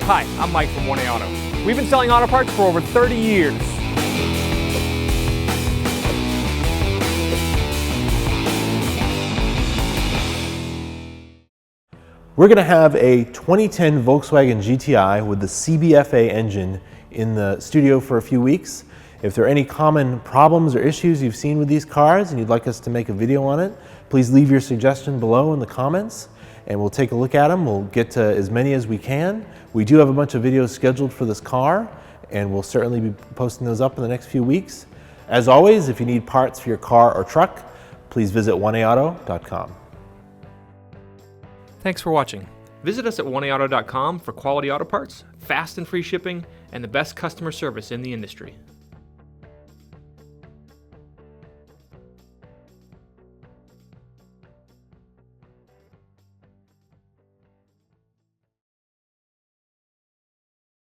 Hi, I'm Mike from 1A Auto. We've been selling auto parts for over 30 years. We're going to have a 2010 Volkswagen GTI with the CBFA engine in the studio for a few weeks. If there are any common problems or issues you've seen with these cars and you'd like us to make a video on it, please leave your suggestion below in the comments and we'll take a look at them. We'll get to as many as we can. We do have a bunch of videos scheduled for this car and we'll certainly be posting those up in the next few weeks. As always, if you need parts for your car or truck, please visit 1aauto.com. Thanks for watching. Visit us at 1aauto.com for quality auto parts, fast and free shipping, and the best customer service in the industry.